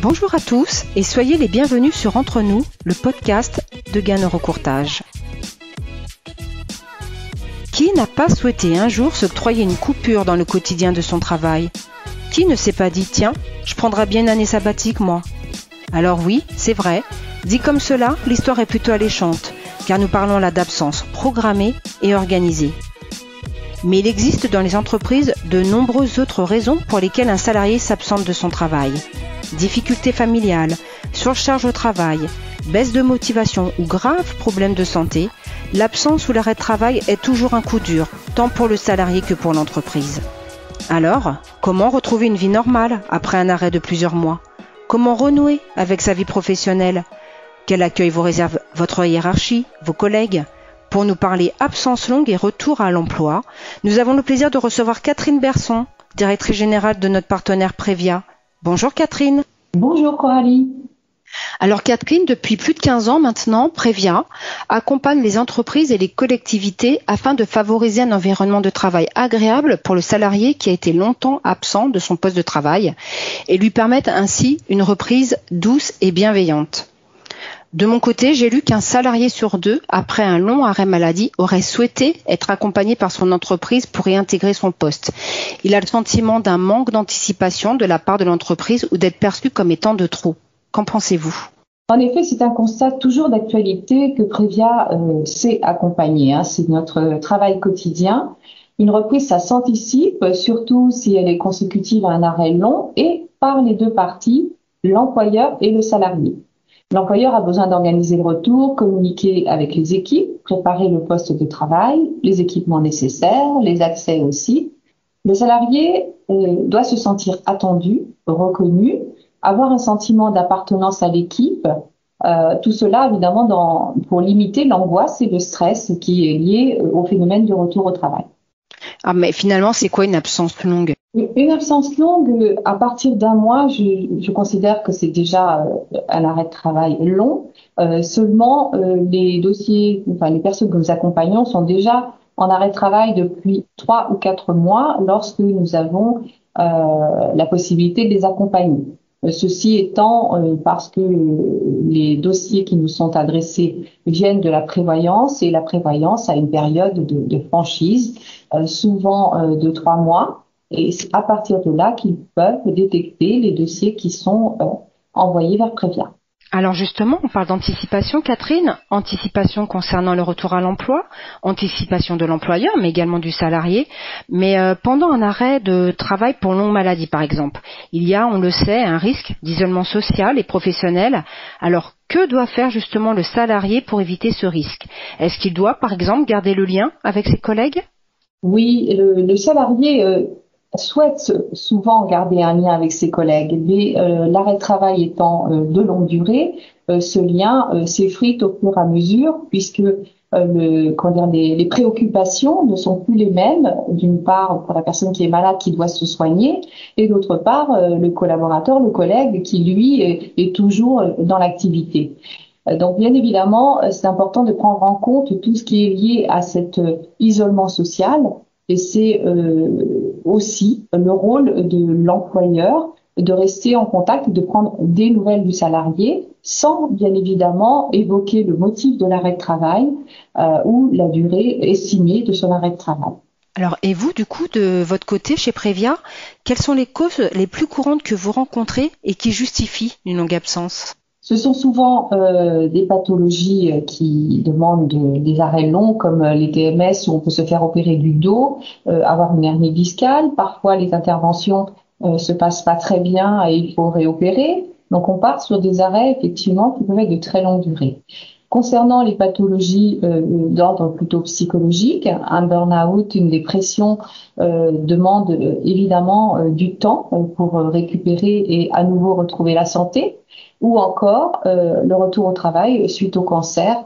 Bonjour à tous et soyez les bienvenus sur Entre nous, le podcast de Gain Recourtage. Qui n'a pas souhaité un jour s'octroyer une coupure dans le quotidien de son travail ? Qui ne s'est pas dit « Tiens, je prendrai bien une année sabbatique moi ». Alors oui, c'est vrai, dit comme cela, l'histoire est plutôt alléchante, car nous parlons là d'absence programmée et organisée. Mais il existe dans les entreprises de nombreuses autres raisons pour lesquelles un salarié s'absente de son travail. Difficultés familiales, surcharge au travail, baisse de motivation ou graves problèmes de santé, l'absence ou l'arrêt de travail est toujours un coup dur, tant pour le salarié que pour l'entreprise. Alors, comment retrouver une vie normale après un arrêt de plusieurs mois ? Comment renouer avec sa vie professionnelle ? Quel accueil vous réserve votre hiérarchie, vos collègues ? Pour nous parler absence longue et retour à l'emploi, nous avons le plaisir de recevoir Catherine Berson, directrice générale de notre partenaire Previa. Bonjour Catherine. Bonjour Coralie. Alors Catherine, depuis plus de 15 ans maintenant, Previa accompagne les entreprises et les collectivités afin de favoriser un environnement de travail agréable pour le salarié qui a été longtemps absent de son poste de travail et lui permettre ainsi une reprise douce et bienveillante. De mon côté, j'ai lu qu'un salarié sur deux, après un long arrêt maladie, aurait souhaité être accompagné par son entreprise pour réintégrer son poste. Il a le sentiment d'un manque d'anticipation de la part de l'entreprise ou d'être perçu comme étant de trop. Qu'en pensez-vous ? En effet, c'est un constat toujours d'actualité que Previa sait accompagner. C'est notre travail quotidien. Une reprise, ça s'anticipe, surtout si elle est consécutive à un arrêt long et par les deux parties, l'employeur et le salarié. L'employeur a besoin d'organiser le retour, communiquer avec les équipes, préparer le poste de travail, les équipements nécessaires, les accès aussi. Le salarié doit se sentir attendu, reconnu, avoir un sentiment d'appartenance à l'équipe. Tout cela, évidemment, pour limiter l'angoisse et le stress qui est lié au phénomène du retour au travail. Ah, mais finalement, c'est quoi une absence longue ? Une absence longue, à partir d'un mois, je considère que c'est déjà un arrêt de travail long. Seulement, les dossiers, les personnes que nous accompagnons sont déjà en arrêt de travail depuis 3 ou 4 mois lorsque nous avons la possibilité de les accompagner. Ceci étant parce que les dossiers qui nous sont adressés viennent de la prévoyance et la prévoyance a une période de franchise, souvent de 3 mois. Et c'est à partir de là qu'ils peuvent détecter les dossiers qui sont envoyés vers Previa. Alors justement, on parle d'anticipation, Catherine. Anticipation concernant le retour à l'emploi, anticipation de l'employeur, mais également du salarié. Mais pendant un arrêt de travail pour longue maladie, par exemple, il y a, on le sait, un risque d'isolement social et professionnel. Alors, que doit faire justement le salarié pour éviter ce risque ? Est-ce qu'il doit, par exemple, garder le lien avec ses collègues ? Oui, le salarié souhaite souvent garder un lien avec ses collègues, mais l'arrêt de travail étant de longue durée, ce lien s'effrite au fur et à mesure puisque les préoccupations ne sont plus les mêmes, d'une part pour la personne qui est malade qui doit se soigner et d'autre part le collaborateur, le collègue qui lui est toujours dans l'activité. Donc bien évidemment, c'est important de prendre en compte tout ce qui est lié à cet isolement social. Et c'est aussi le rôle de l'employeur de rester en contact, de prendre des nouvelles du salarié sans bien évidemment évoquer le motif de l'arrêt de travail ou la durée estimée de son arrêt de travail. Alors, et vous, du coup, de votre côté, chez Previa, quelles sont les causes les plus courantes que vous rencontrez et qui justifient une longue absence ? Ce sont souvent des pathologies qui demandent des arrêts longs, comme les TMS où on peut se faire opérer du dos, avoir une hernie discale. Parfois, les interventions se passent pas très bien et il faut réopérer. Donc, on part sur des arrêts, effectivement, qui peuvent être de très longue durée. Concernant les pathologies d'ordre plutôt psychologique, un burn-out, une dépression demande évidemment du temps pour récupérer et à nouveau retrouver la santé. Ou encore, le retour au travail suite au cancer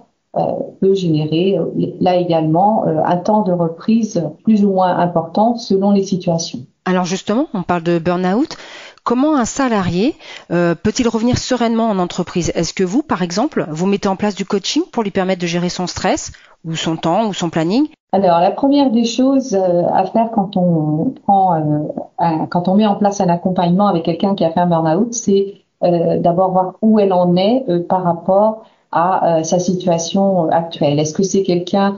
peut générer, là également, un temps de reprise plus ou moins important selon les situations. Alors justement, on parle de burn-out. Comment un salarié peut-il revenir sereinement en entreprise ? Est-ce que vous, par exemple, vous mettez en place du coaching pour lui permettre de gérer son stress ou son temps ou son planning ? Alors, la première des choses à faire quand on met en place un accompagnement avec quelqu'un qui a fait un burn-out, c'est d'abord voir où elle en est par rapport à sa situation actuelle. Est-ce que c'est quelqu'un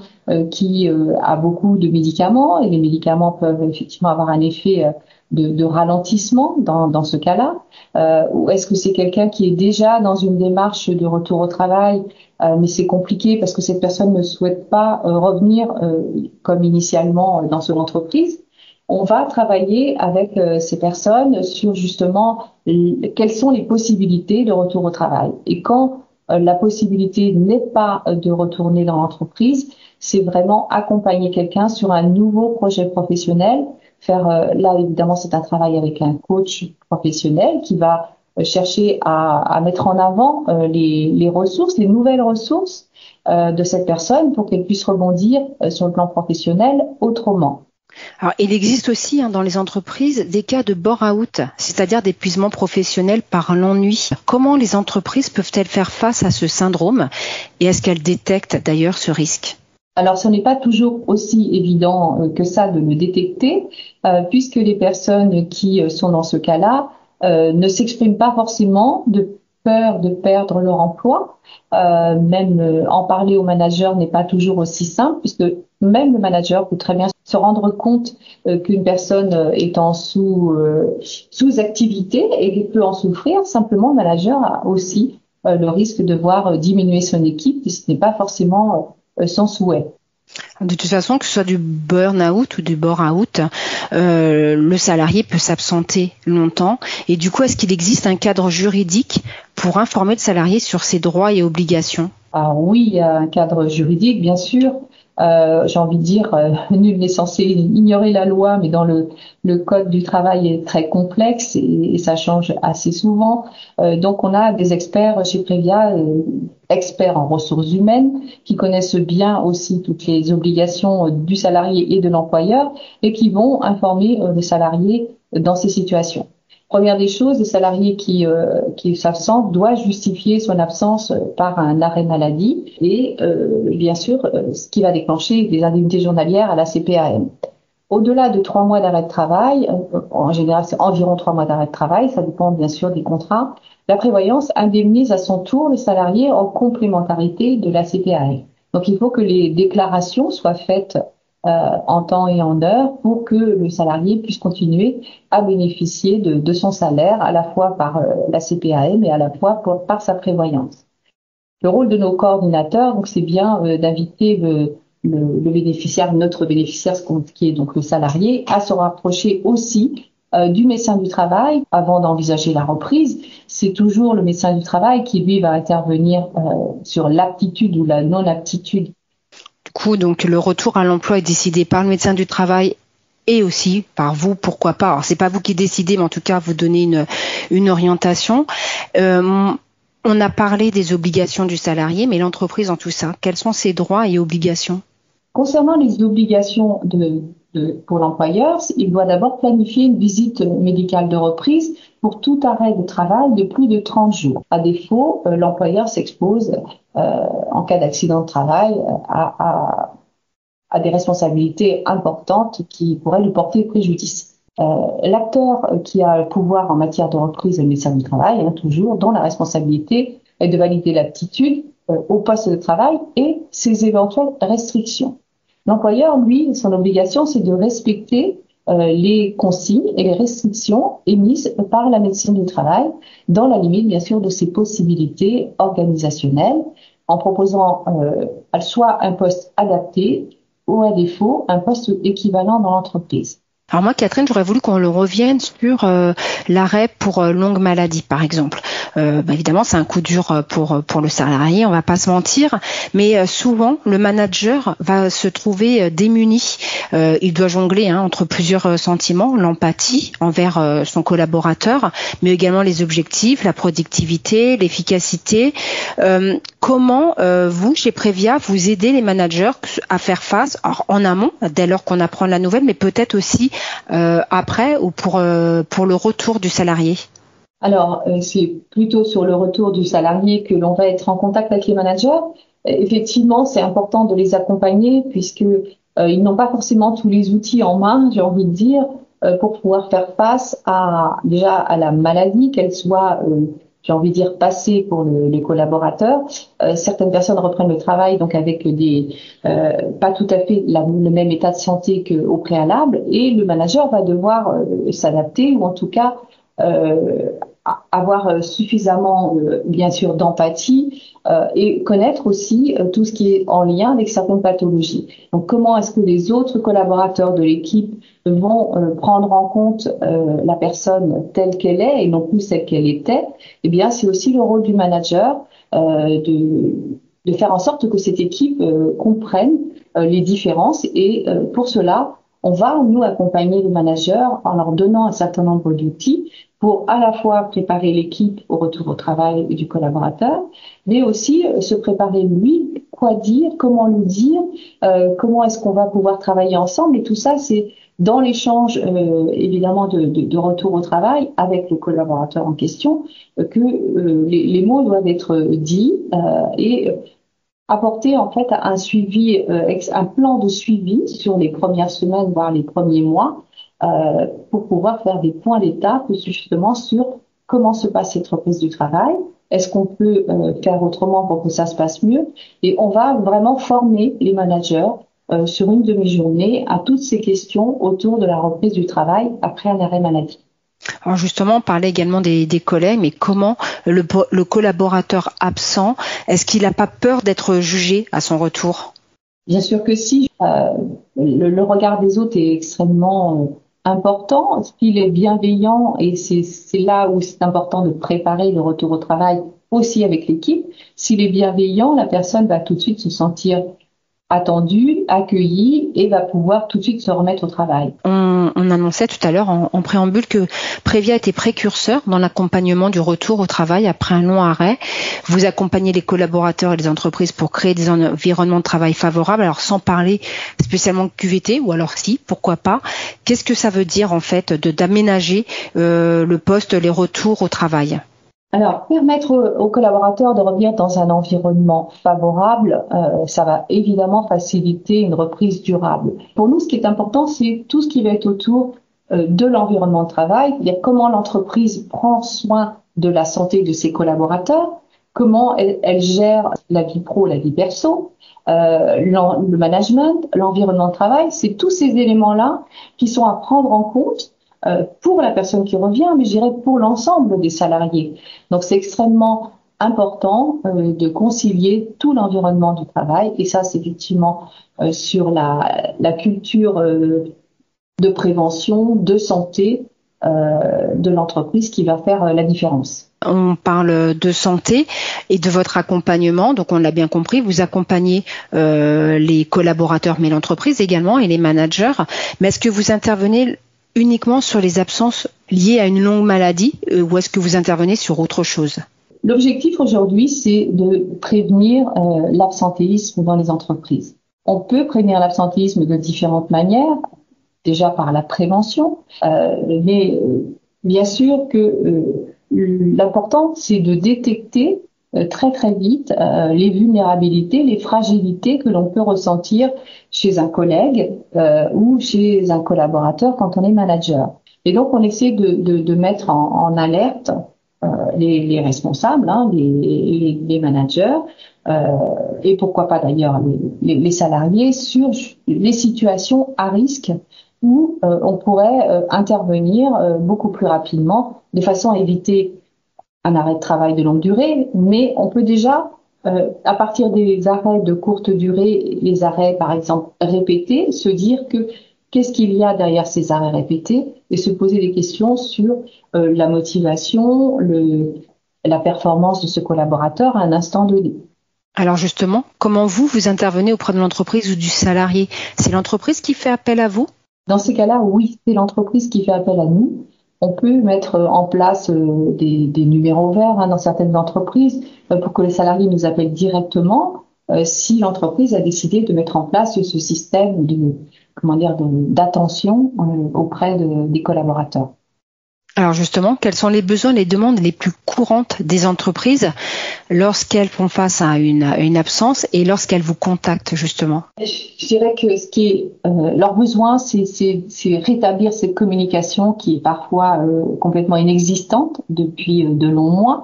qui a beaucoup de médicaments et les médicaments peuvent effectivement avoir un effet de ralentissement dans ce cas-là, ou est-ce que c'est quelqu'un qui est déjà dans une démarche de retour au travail, mais c'est compliqué parce que cette personne ne souhaite pas revenir comme initialement dans son entreprise. On va travailler avec ces personnes sur justement quelles sont les possibilités de retour au travail. Et quand la possibilité n'est pas de retourner dans l'entreprise, c'est vraiment accompagner quelqu'un sur un nouveau projet professionnel. Là, évidemment, c'est un travail avec un coach professionnel qui va chercher à mettre en avant les ressources, les nouvelles ressources de cette personne pour qu'elle puisse rebondir sur le plan professionnel autrement. Alors, il existe aussi dans les entreprises des cas de bore-out, c'est-à-dire d'épuisement professionnel par l'ennui. Comment les entreprises peuvent-elles faire face à ce syndrome et est-ce qu'elles détectent d'ailleurs ce risque ? Alors, ce n'est pas toujours aussi évident que ça de le détecter, puisque les personnes qui sont dans ce cas-là ne s'expriment pas forcément de peur de perdre leur emploi. Même en parler au manager n'est pas toujours aussi simple, puisque même le manager peut très bien se rendre compte qu'une personne est en sous-activité et peut en souffrir. Simplement, le manager a aussi le risque de voir diminuer son équipe, et ce n'est pas forcément son souhait. De toute façon, que ce soit du burn-out ou du bore-out, le salarié peut s'absenter longtemps. Et du coup, est-ce qu'il existe un cadre juridique pour informer le salarié sur ses droits et obligations ? Alors oui, il y a un cadre juridique, bien sûr. J'ai envie de dire, nul n'est censé ignorer la loi, mais dans le code du travail est très complexe et ça change assez souvent. Donc on a des experts chez Previa, experts en ressources humaines, qui connaissent bien aussi toutes les obligations du salarié et de l'employeur et qui vont informer le salarié dans ces situations. Première des choses, le salarié qui s'absente doit justifier son absence par un arrêt maladie et bien sûr ce qui va déclencher des indemnités journalières à la CPAM. Au-delà de 3 mois d'arrêt de travail, en général c'est environ 3 mois d'arrêt de travail, ça dépend bien sûr des contrats, la prévoyance indemnise à son tour le salarié en complémentarité de la CPAM. Donc il faut que les déclarations soient faites en temps et en heure pour que le salarié puisse continuer à bénéficier de son salaire à la fois par la CPAM et à la fois par sa prévoyance. Le rôle de nos coordinateurs, donc, c'est bien d'inviter le bénéficiaire, notre bénéficiaire, qui est donc le salarié, à se rapprocher aussi du médecin du travail avant d'envisager la reprise. C'est toujours le médecin du travail qui, lui, va intervenir sur l'aptitude ou la non-aptitude. Du coup, donc, le retour à l'emploi est décidé par le médecin du travail et aussi par vous, pourquoi pas. Alors, c'est pas vous qui décidez, mais en tout cas, vous donnez une orientation. On a parlé des obligations du salarié, mais l'entreprise en tout ça, quels sont ses droits et obligations ? Concernant les obligations pour l'employeur, il doit d'abord planifier une visite médicale de reprise pour tout arrêt de travail de plus de 30 jours. À défaut, l'employeur s'expose en cas d'accident de travail à des responsabilités importantes qui pourraient lui porter préjudice. L'acteur qui a le pouvoir en matière de reprise est le médecin du travail, toujours, dont la responsabilité est de valider l'aptitude au poste de travail et ses éventuelles restrictions. L'employeur, lui, son obligation, c'est de respecter les consignes et les restrictions émises par la médecine du travail, dans la limite, bien sûr, de ses possibilités organisationnelles, en proposant soit un poste adapté ou, à défaut, un poste équivalent dans l'entreprise. Alors moi, Catherine, j'aurais voulu qu'on le revienne sur l'arrêt pour longue maladie, par exemple. Évidemment, c'est un coup dur pour le salarié, on va pas se mentir, mais souvent, le manager va se trouver démuni. Il doit jongler entre plusieurs sentiments, l'empathie envers son collaborateur, mais également les objectifs, la productivité, l'efficacité. Comment, vous, chez Previa, vous aidez les managers à faire face, alors, en amont, dès lors qu'on apprend la nouvelle, mais peut-être aussi après ou pour le retour du salarié? Alors, c'est plutôt sur le retour du salarié que l'on va être en contact avec les managers. Effectivement, c'est important de les accompagner puisque ils n'ont pas forcément tous les outils en main, j'ai envie de dire, pour pouvoir faire face déjà à la maladie, qu'elle soit j'ai envie de dire, passé pour les collaborateurs. Certaines personnes reprennent le travail donc avec pas tout à fait le même état de santé qu'au préalable, et le manager va devoir s'adapter, ou en tout cas euh, avoir suffisamment, bien sûr, d'empathie et connaître aussi tout ce qui est en lien avec certaines pathologies. Donc, comment est-ce que les autres collaborateurs de l'équipe vont prendre en compte la personne telle qu'elle est et non plus celle qu'elle était? Eh bien, c'est aussi le rôle du manager de faire en sorte que cette équipe comprenne les différences, et pour cela, on va nous accompagner les managers en leur donnant un certain nombre d'outils pour à la fois préparer l'équipe au retour au travail du collaborateur, mais aussi se préparer lui, quoi dire, comment le dire, comment est-ce qu'on va pouvoir travailler ensemble. Et tout ça, c'est dans l'échange évidemment de retour au travail avec le collaborateur en question que les mots doivent être dits et apporter en fait un suivi, un plan de suivi sur les premières semaines, voire les premiers mois, pour pouvoir faire des points d'étape justement sur comment se passe cette reprise du travail. Est-ce qu'on peut faire autrement pour que ça se passe mieux? Et on va vraiment former les managers sur une demi-journée à toutes ces questions autour de la reprise du travail après un arrêt maladie. Alors justement, on parlait également des collègues, mais comment le collaborateur absent, est-ce qu'il n'a pas peur d'être jugé à son retour? Bien sûr que si. Le regard des autres est extrêmement important. S'il est bienveillant, et c'est là où c'est important de préparer le retour au travail aussi avec l'équipe, s'il est bienveillant, la personne va tout de suite se sentir attendue, accueillie, et va pouvoir tout de suite se remettre au travail. On annonçait tout à l'heure en préambule que Previa était précurseur dans l'accompagnement du retour au travail après un long arrêt. Vous accompagnez les collaborateurs et les entreprises pour créer des environnements de travail favorables, alors sans parler spécialement de QVT, ou alors si, pourquoi pas. Qu'est-ce que ça veut dire en fait d'aménager le poste, les retours au travail? Alors, permettre aux collaborateurs de revenir dans un environnement favorable, ça va évidemment faciliter une reprise durable. Pour nous, ce qui est important, c'est tout ce qui va être autour de l'environnement de travail, c'est-à-dire comment l'entreprise prend soin de la santé de ses collaborateurs, comment elle gère la vie pro, la vie perso, le management, l'environnement de travail. C'est tous ces éléments-là qui sont à prendre en compte pour la personne qui revient, mais je dirais pour l'ensemble des salariés. Donc c'est extrêmement important de concilier tout l'environnement du travail, et ça c'est effectivement sur la culture de prévention, de santé de l'entreprise qui va faire la différence. On parle de santé et de votre accompagnement, donc on l'a bien compris, vous accompagnez les collaborateurs, mais l'entreprise également, et les managers. Mais est-ce que vous intervenez uniquement sur les absences liées à une longue maladie ou est-ce que vous intervenez sur autre chose? L'objectif aujourd'hui, c'est de prévenir l'absentéisme dans les entreprises. On peut prévenir l'absentéisme de différentes manières, déjà par la prévention, mais bien sûr que l'important, c'est de détecter très très vite les vulnérabilités, les fragilités que l'on peut ressentir chez un collègue ou chez un collaborateur quand on est manager. Et donc on essaie de mettre en alerte les responsables, hein, les managers, et pourquoi pas d'ailleurs les salariés, sur les situations à risque où on pourrait intervenir beaucoup plus rapidement de façon à éviter un arrêt de travail de longue durée, mais on peut déjà, à partir des arrêts de courte durée, les arrêts par exemple répétés, se dire que qu'est-ce qu'il y a derrière ces arrêts répétés, et se poser des questions sur la motivation, la performance de ce collaborateur à un instant donné. Alors justement, comment vous intervenez auprès de l'entreprise ou du salarié? C'est l'entreprise qui fait appel à vous? Dans ces cas-là, oui, c'est l'entreprise qui fait appel à nous. On peut mettre en place des numéros verts dans certaines entreprises pour que les salariés nous appellent directement si l'entreprise a décidé de mettre en place ce système d'attention auprès des collaborateurs. Alors justement, quels sont les besoins, les demandes les plus courantes des entreprises lorsqu'elles font face à une absence et lorsqu'elles vous contactent justement? Je dirais que ce qui est leur besoin, c'est rétablir cette communication qui est parfois complètement inexistante depuis de longs mois.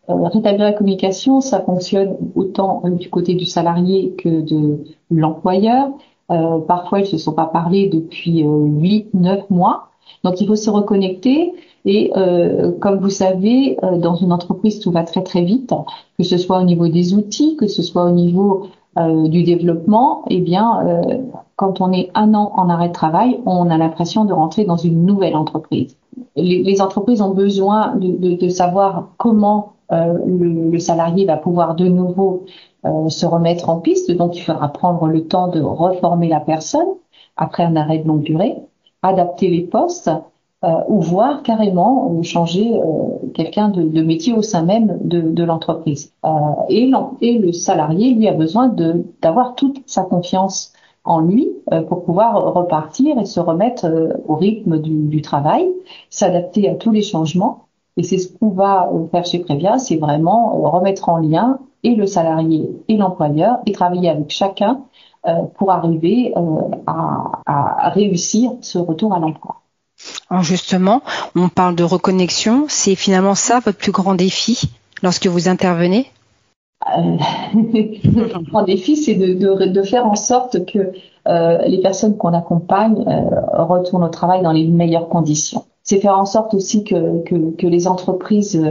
Rétablir la communication, ça fonctionne autant du côté du salarié que de l'employeur. Parfois, ils se sont pas parlé depuis 8, 9 mois. Donc, il faut se reconnecter. Et comme vous savez, dans une entreprise, tout va très très vite, que ce soit au niveau des outils, que ce soit au niveau du développement. Eh bien, quand on est 1 an en arrêt de travail, on a l'impression de rentrer dans une nouvelle entreprise. Les entreprises ont besoin de savoir comment le salarié va pouvoir de nouveau se remettre en piste. Donc, il faudra prendre le temps de reformer la personne après un arrêt de longue durée, adapter les postes ou voire carrément changer quelqu'un de métier au sein même de l'entreprise. Et le salarié, lui, a besoin d'avoir toute sa confiance en lui pour pouvoir repartir et se remettre au rythme du travail, s'adapter à tous les changements. Et c'est ce qu'on va faire chez Previa, c'est vraiment remettre en lien et le salarié et l'employeur et travailler avec chacun pour arriver à réussir ce retour à l'emploi. Alors justement, on parle de reconnexion, c'est finalement ça votre plus grand défi lorsque vous intervenez? Le plus grand défi, c'est de faire en sorte que les personnes qu'on accompagne retournent au travail dans les meilleures conditions. C'est faire en sorte aussi que les entreprises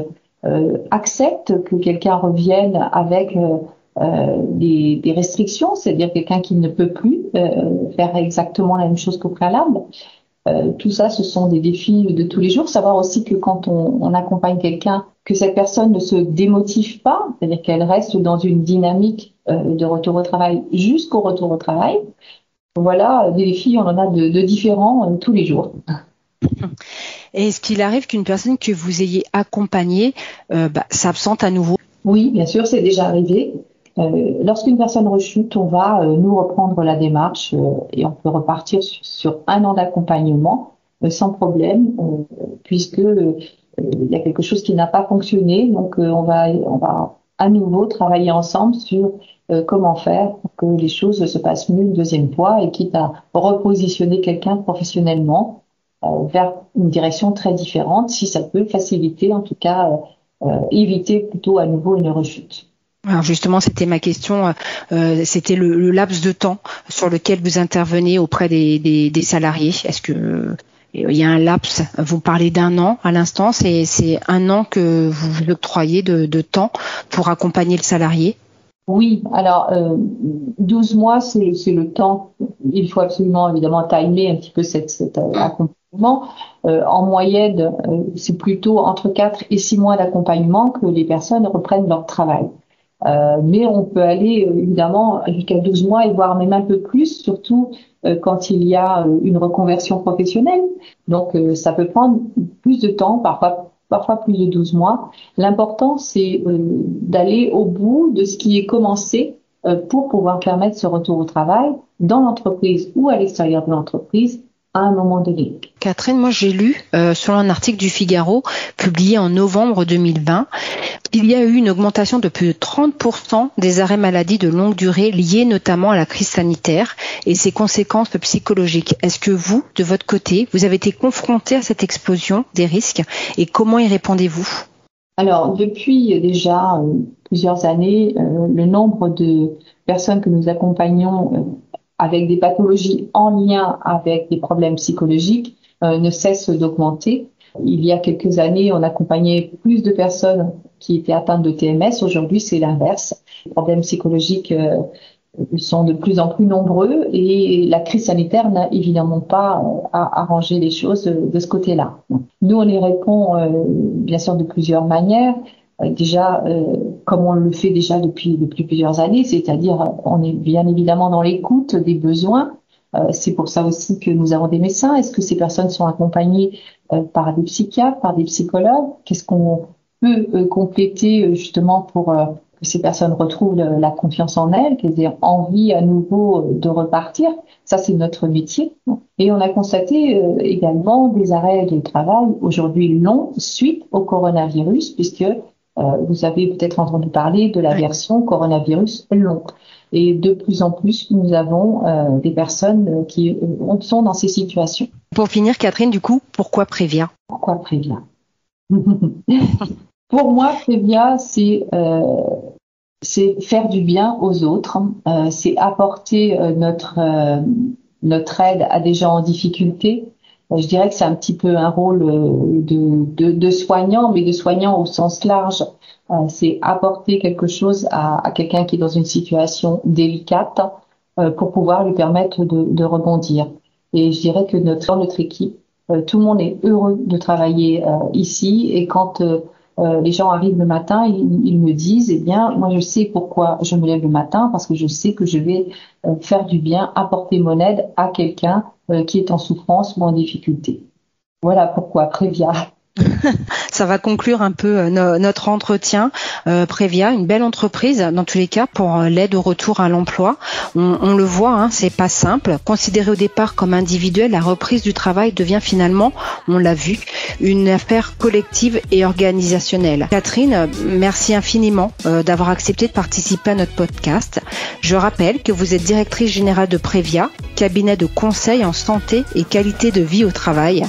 acceptent que quelqu'un revienne avec des restrictions, c'est-à-dire quelqu'un qui ne peut plus faire exactement la même chose qu'au préalable. Tout ça, ce sont des défis de tous les jours. Savoir aussi que quand on accompagne quelqu'un, que cette personne ne se démotive pas, c'est-à-dire qu'elle reste dans une dynamique de retour au travail jusqu'au retour au travail. Voilà, des défis, on en a de différents tous les jours. Et est-ce qu'il arrive qu'une personne que vous ayez accompagnée s'absente à nouveau? Oui, bien sûr, c'est déjà arrivé. Lorsqu'une personne rechute, on va nous reprendre la démarche et on peut repartir sur 1 an d'accompagnement sans problème, puisque il y a quelque chose qui n'a pas fonctionné. Donc, on va à nouveau travailler ensemble sur comment faire pour que les choses se passent mieux une deuxième fois et quitte à repositionner quelqu'un professionnellement vers une direction très différente, si ça peut faciliter, en tout cas, éviter plutôt à nouveau une rechute. Alors justement, c'était ma question, c'était le laps de temps sur lequel vous intervenez auprès des salariés. Est-ce que il y a un laps, vous parlez d'1 an à l'instant, c'est 1 an que vous octroyez de temps pour accompagner le salarié? Oui, alors 12 mois, c'est le temps. Il faut absolument évidemment timer un petit peu cet accompagnement. En moyenne, c'est plutôt entre 4 et 6 mois d'accompagnement que les personnes reprennent leur travail. Mais on peut aller évidemment jusqu'à 12 mois et voire même un peu plus, surtout quand il y a une reconversion professionnelle. Donc ça peut prendre plus de temps, parfois plus de 12 mois. L'important, c'est d'aller au bout de ce qui est commencé pour pouvoir permettre ce retour au travail dans l'entreprise ou à l'extérieur de l'entreprise à un moment donné. Catherine, moi j'ai lu sur un article du Figaro publié en novembre 2020 qu'il y a eu une augmentation de plus de 30% des arrêts maladie de longue durée liés notamment à la crise sanitaire et ses conséquences psychologiques. Est-ce que vous, de votre côté, vous avez été confronté à cette explosion des risques et comment y répondez-vous? Alors, depuis déjà plusieurs années, le nombre de personnes que nous accompagnons avec des pathologies en lien avec des problèmes psychologiques ne cesse d'augmenter. Il y a quelques années, on accompagnait plus de personnes qui étaient atteintes de TMS. Aujourd'hui, c'est l'inverse. Les problèmes psychologiques sont de plus en plus nombreux et la crise sanitaire n'a évidemment pas arrangé les choses de ce côté-là. Nous, on y répond bien sûr de plusieurs manières. Déjà, comme on le fait déjà depuis plusieurs années, c'est-à-dire on est bien évidemment dans l'écoute des besoins. C'est pour ça aussi que nous avons des médecins. Est-ce que ces personnes sont accompagnées par des psychiatres, par des psychologues? Qu'est-ce qu'on peut compléter justement pour ces personnes retrouvent la confiance en elles, qu'elles aient envie à nouveau de repartir. Ça, c'est notre métier. Et on a constaté également des arrêts de travail aujourd'hui longs suite au coronavirus, puisque vous avez peut-être entendu parler de la version coronavirus long. Et de plus en plus, nous avons des personnes qui sont dans ces situations. Pour finir, Catherine, du coup, pourquoi Prévia ? Pourquoi Prévia ? Pour moi, Prévia, c'est faire du bien aux autres, c'est apporter notre aide à des gens en difficulté. Je dirais que c'est un petit peu un rôle de soignant, mais de soignant au sens large. C'est apporter quelque chose à quelqu'un qui est dans une situation délicate pour pouvoir lui permettre de rebondir. Et je dirais que dans notre équipe, tout le monde est heureux de travailler ici. Et quand les gens arrivent le matin, ils me disent, eh bien, moi je sais pourquoi je me lève le matin, parce que je sais que je vais faire du bien, apporter mon aide à quelqu'un qui est en souffrance ou en difficulté. Voilà pourquoi Prévia. Ça va conclure un peu notre entretien. Prévia, une belle entreprise dans tous les cas pour l'aide au retour à l'emploi. On le voit, c'est pas simple. Considéré au départ comme individuel, la reprise du travail devient finalement, on l'a vu, une affaire collective et organisationnelle. Catherine, merci infiniment d'avoir accepté de participer à notre podcast. Je rappelle que vous êtes directrice générale de Prévia, cabinet de conseil en santé et qualité de vie au travail,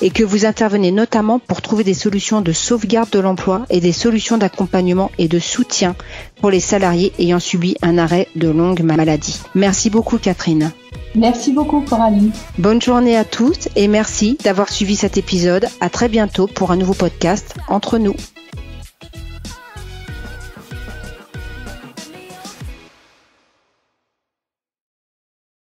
et que vous intervenez notamment pour trouver des solutions de sauvegarde de l'emploi et des solutions d'accompagnement et de soutien pour les salariés ayant subi un arrêt de longue maladie. Merci beaucoup Catherine. Merci beaucoup Coralie. Bonne journée à tous et merci d'avoir suivi cet épisode. À très bientôt pour un nouveau podcast Entre nous.